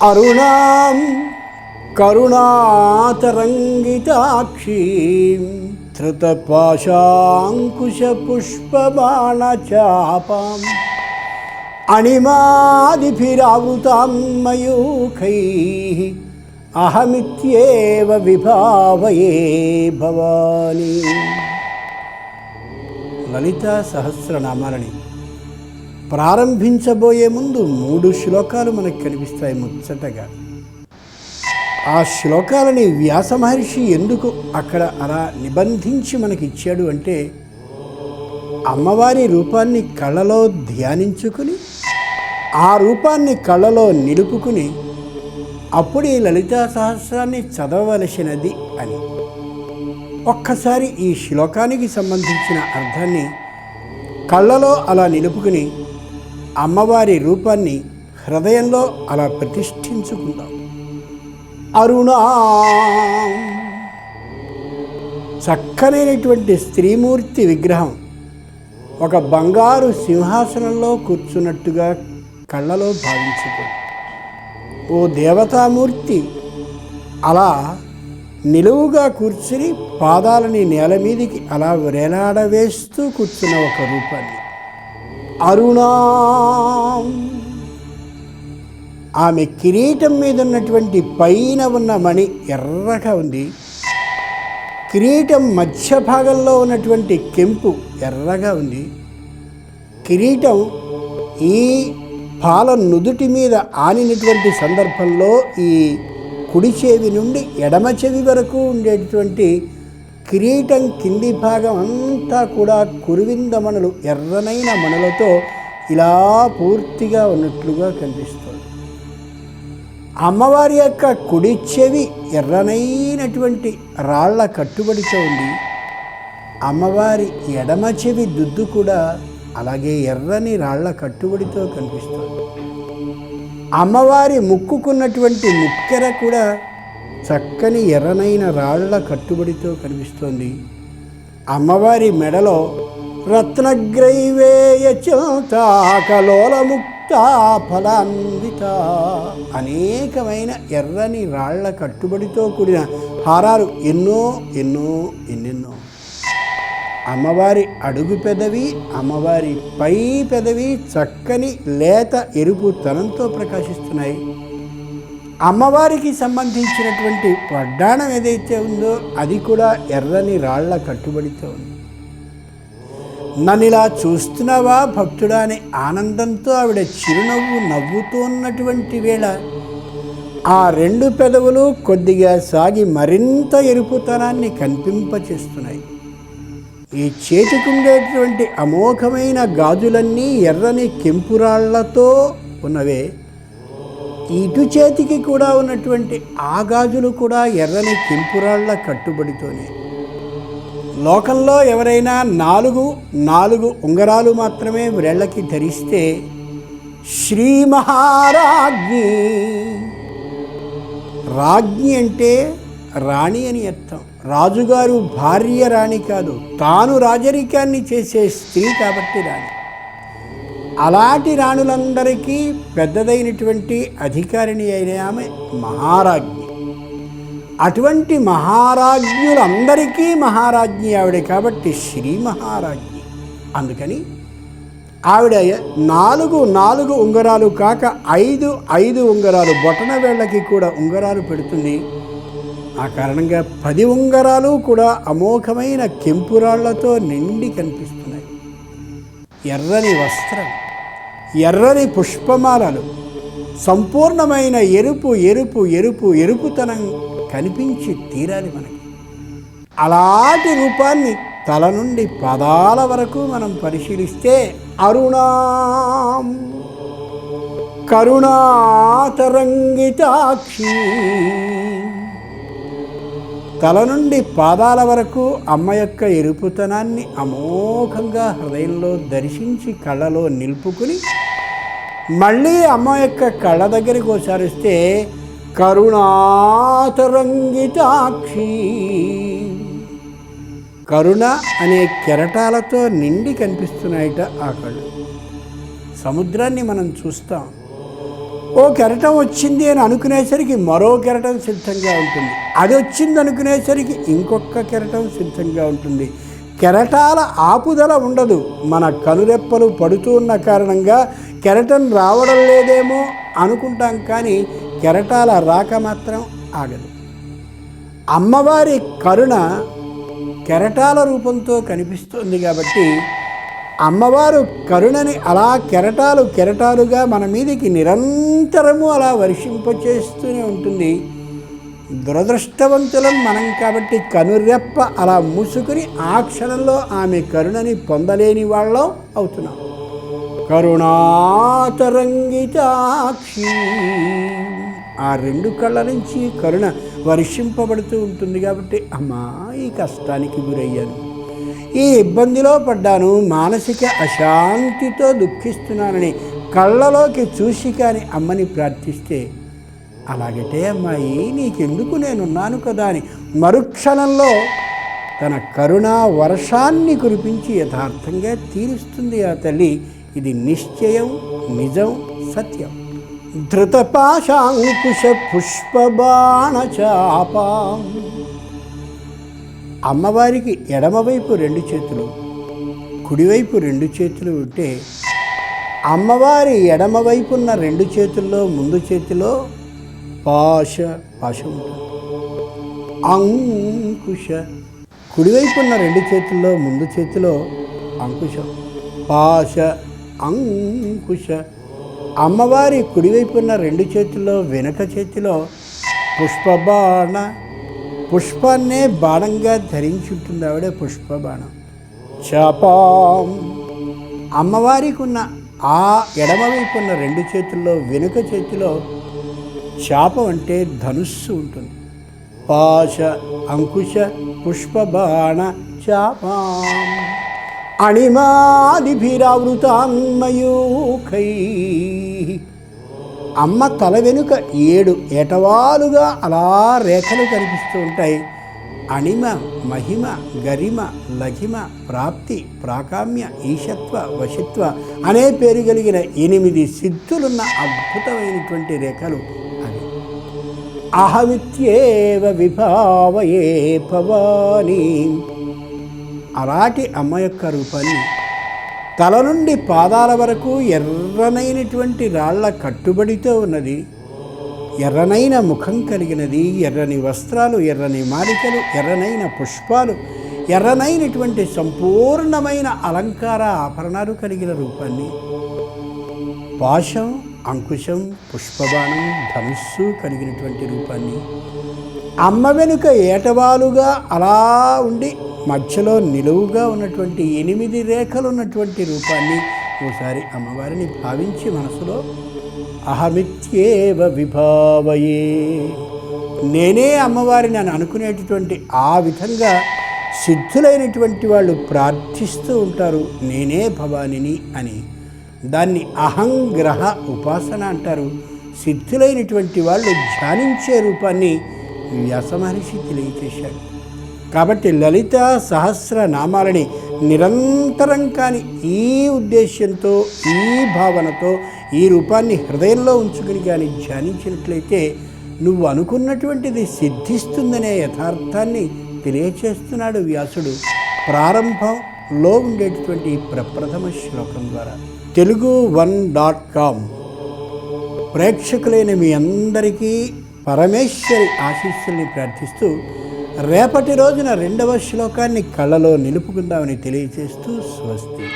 అరుణాం కరుణాతరంగితాక్షీం ధృతపాశాంకుశపుష్పబాణచాపాం అణిమాదిభిరావృతాం మయూఖైః అహమిత్యేవ విభావయే భవాని. లలితా సహస్రనామాలని ప్రారంభించబోయే ముందు 3 శ్లోకాలు మనకు కనిపిస్తాయి ముచ్చటగా. ఆ శ్లోకాలని వ్యాస మహర్షి ఎందుకు అక్కడ అలా నిబంధించి మనకి ఇచ్చాడు అంటే, అమ్మవారి రూపాన్ని కళ్ళలో ధ్యానించుకుని ఆ రూపాన్ని కళ్ళలో నిలుపుకుని అప్పుడు ఈ లలితా సహస్రాన్ని చదవవలసినది అని. ఒక్కసారి ఈ శ్లోకానికి సంబంధించిన అర్థాన్ని కళ్ళలో అలా నిలుపుకుని అమ్మవారి రూపాన్ని హృదయంలో అలా ప్రతిష్ఠించుకుందాం. అరుణా, చక్కనైనటువంటి స్త్రీమూర్తి విగ్రహం ఒక బంగారు సింహాసనంలో కూర్చున్నట్టుగా కళ్ళలో భావించుకో. ఓ దేవతామూర్తి అలా నిలువుగా కూర్చుని పాదాలని నేల మీదికి అలా వేలాడవేస్తూ కూర్చున్న ఒక రూపాన్ని అరుణా. ఆమె కిరీటం మీద ఉన్నటువంటి పైన ఉన్న మణి ఎర్రగా ఉంది. కిరీటం మధ్య భాగంలో ఉన్నటువంటి కెంపు ఎర్రగా ఉంది. కిరీటం ఈ పాల నుదుటి మీద ఆనినటువంటి సందర్భంలో ఈ కుడి చెవి నుండి ఎడమ చెవి వరకు ఉండేటువంటి కిరీటం కింది భాగం అంతా కూడా కురువిందమణులు ఎర్రనైన మణులతో ఇలా పూర్తిగా ఉన్నట్లుగా కనిపిస్తుంది. అమ్మవారి యొక్క కుడి చెవి ఎర్రనైనటువంటి రాళ్ల కట్టుబడితో ఉంది. అమ్మవారి ఎడమ చెవి దుద్దు కూడా అలాగే ఎర్రని రాళ్ల కట్టుబడితో కనిపిస్తుంది. అమ్మవారి ముక్కుకున్నటువంటి ముక్కెర కూడా చక్కని ఎర్రనైన రాళ్ల కట్టుబడితో కనిపిస్తోంది. అమ్మవారి మెడలో రత్నగ్రైవేయచోతాకలోలముక్తా ఫలాన్విత అనేకమైన ఎర్రని రాళ్ల కట్టుబడితో కూడిన హారాలు ఎన్నెన్నో. అమ్మవారి అడుగు పెదవి, అమ్మవారి పై పెదవి చక్కని లేత ఎరుపు తనంతో ప్రకాశిస్తున్నాయి. అమ్మవారికి సంబంధించినటువంటి వడ్డాణం ఏదైతే ఉందో అది కూడా ఎర్రని రాళ్ల కట్టుబడితో ఉంది. నన్నిలా చూస్తున్నావా భక్తుడా అని ఆనందంతో ఆవిడ చిరునవ్వు నవ్వుతూ ఉన్నటువంటి వేళ ఆ 2 పెదవులు కొద్దిగా సాగి మరింత ఎరుపుతనాన్ని కనిపింపచేస్తున్నాయి. ఈ చేతికుండేటువంటి అమోఘమైన గాజులన్నీ ఎర్రని కెంపురాళ్లతో ఉన్నవే. ఇటు చేతికి కూడా ఉన్నటువంటి ఆ గాజులు కూడా ఎర్రని కెంపురాళ్ల కట్టుబడితోనే. లోకంలో ఎవరైనా 4 ఉంగరాలు మాత్రమే వ్రేళ్ళకి ధరిస్తే శ్రీ మహారాజ్ఞి. రాజ్ఞి అంటే రాణి అని అర్థం. రాజుగారు భార్య రాణి కాదు, తాను రాజరికాన్ని చేసే స్త్రీ కాబట్టి రాణి. అలాంటి రాణులందరికీ పెద్దదైనటువంటి అధికారిణి అయిన ఆమె మహారాజ్ఞి. అటువంటి మహారాజ్ఞులందరికీ మహారాజ్ఞి ఆవిడ కాబట్టి శ్రీ మహారాజ్ఞి. అందుకని ఆవిడ 4 ఉంగరాలు కాక 5 ఉంగరాలు బొటన వేళ్ళకి కూడా ఉంగరాలు పెడుతుంది. ఆ కారణంగా 10 ఉంగరాలు కూడా అమోఘమైన కెంపురాళ్లతో నిండి కనిపిస్తున్నాయి. ఎర్రని వస్త్రం, ఎర్రని పుష్పమాలలు, సంపూర్ణమైన ఎరుపుతనం కనిపించి తీరాలి మనకి. అలాంటి రూపాన్ని తల నుండి పాదాల వరకు మనం పరిశీలిస్తే అరుణాం కరుణాతరంగితాక్షి. తల నుండి పాదాల వరకు అమ్మ యొక్క ఎరుపుతనాన్ని అమోఘంగా హృదయంలో దర్శించి కళ్ళలో నిలుపుకుని మళ్ళీ అమ్మ యొక్క కళ్ళ దగ్గరికి ఒకసారి వస్తే కరుణాతరంగితాక్షి. కరుణ అనే కెరటాలతో నిండి కనిపిస్తున్నాయిట ఆ కళ్ళు. సముద్రాన్ని మనం చూస్తాం. ఓ కెరటం వచ్చింది అని అనుకునేసరికి మరో కెరటం సిద్ధంగా ఉంటుంది, అది వచ్చింది అనుకునేసరికి ఇంకొక కెరటం సిద్ధంగా ఉంటుంది. కెరటాల ఆపుదల ఉండదు. మన కనురెప్పలు పడుతూ ఉన్న కారణంగా కెరటం రావడం లేదేమో అనుకుంటాం, కానీ కెరటాల రాక మాత్రం ఆగదు. అమ్మవారి కరుణ కెరటాల రూపంతో కనిపిస్తుంది కాబట్టి అమ్మవారు కరుణని అలా కెరటాలుగా మన మీదికి నిరంతరము అలా వర్షింపచేస్తూనే ఉంటుంది. దురదృష్టవంతులం మనం కాబట్టి కనురెప్ప అలా మూసుకుని ఆ క్షణంలో ఆమె కరుణని పొందలేని వాళ్ళం అవుతున్నాం. కరుణాతరంగితాక్షి, ఆ రెండు కళ్ళ నుంచి కరుణ వర్షింపబడుతూ ఉంటుంది కాబట్టి అమ్మా ఈ కష్టానికి గురయ్యాను, ఈ ఇబ్బందిలో పడ్డాను, మానసిక అశాంతితో దుఃఖిస్తున్నానని కళ్ళలోకి చూసి కానీ అమ్మని ప్రార్థిస్తే, అలాగటే అమ్మాయి నీకెందుకు నేనున్నాను కదా అని మరుక్షణంలో తన కరుణా వర్షాన్ని కురిపించి యథార్థంగా తీరుస్తుంది ఆ తల్లి. ఇది నిశ్చయం, నిజం, సత్యం. ధృతపాశాంకుశ పుష్పబాణచాపం. అమ్మవారికి ఎడమవైపు 2 చేతులు, కుడివైపు 2 చేతులు ఉంటే అమ్మవారి ఎడమవైపున్న 2 చేతుల్లో ముందు చేతిలో పాశం ఉంటుంది. అంకుశ, కుడివైపున్న 2 చేతుల్లో ముందు చేతిలో అంకుశం. పాశ అంకుశ. అమ్మవారి కుడివైపున్న 2 చేతుల్లో వెనక చేతిలో పుష్పబాణ, పుష్పాన్నే బాణంగా ధరించి ఉంటుంది ఆవిడ, పుష్పబాణం. చాపం. అమ్మవారికి ఉన్న ఆ ఎడమవైపున్న 2 చేతుల్లో వెనుక చేతిలో చాపం అంటే ధనుస్సు ఉంటుంది. పాశ అంకుశ పుష్పబాణ చాపం. అణిమాదిభిరావృతాన్మయూఖై. అమ్మ తల వెనుక 7 ఏటవాలుగా అలా రేఖలు కనిపిస్తూ ఉంటాయి. అణిమ, మహిమ, గరిమ, లఘిమ, ప్రాప్తి, ప్రాకామ్య, ఈశత్వ, వశిత్వ అనే పేరు కలిగిన 8 సిద్ధులున్న అద్భుతమైనటువంటి రేఖలు అవి. అహమిత్యేవ విభావయే భవాని. అలాంటి అమ్మ యొక్క రూపాన్ని తల నుండి పాదాల వరకు ఎర్రనైనటువంటి రాళ్ల కట్టుబడితో ఉన్నది, ఎర్రనైన ముఖం కలిగినది, ఎర్రని వస్త్రాలు, ఎర్రని మాలికలు, ఎర్రనైన పుష్పాలు, ఎర్రనైనటువంటి సంపూర్ణమైన అలంకార ఆభరణాలు కలిగిన రూపాన్ని, పాశం, అంకుశం, పుష్పబాణం, ధనుస్సు కలిగినటువంటి రూపాన్ని, అమ్మ వెనుక ఏటవాలుగా అలా ఉండి మధ్యలో నిలువుగా ఉన్నటువంటి 8 రేఖలు ఉన్నటువంటి రూపాన్ని ఓసారి అమ్మవారిని భావించి మనసులో అహమిత్యేవ విభావయే, నేనే అమ్మవారిని అని అనుకునేటటువంటి ఆ విధంగా సిద్ధులైనటువంటి వాళ్ళు ప్రార్థిస్తూ ఉంటారు నేనే భవానిని అని. దాన్ని అహంగ్రహ ఉపాసన అంటారు. సిద్ధులైనటువంటి వాళ్ళు ధ్యానించే రూపాన్ని వ్యాస మహర్షి తెలియచేశాడు. కాబట్టి లలిత సహస్రనామాలని నిరంతరం కానీ ఈ ఉద్దేశ్యంతో, ఈ భావనతో, ఈ రూపాన్ని హృదయంలో ఉంచుకుని కానీ ధ్యానించినట్లయితే నువ్వు అనుకున్నటువంటిది సిద్ధిస్తుందనే యథార్థాన్ని తెలియచేస్తున్నాడు వ్యాసుడు ప్రారంభంలో ఉండేటటువంటి ప్రప్రథమ శ్లోకం ద్వారా. telugu1.com ప్రేక్షకులైన మీ అందరికీ పరమేశ్వరి ఆశీస్సుల్ని ప్రార్థిస్తూ రేపటి రోజున 2వ శ్లోకాన్ని కళ్ళలో నిలుపుకుందామని తెలియచేస్తూ స్వస్తి.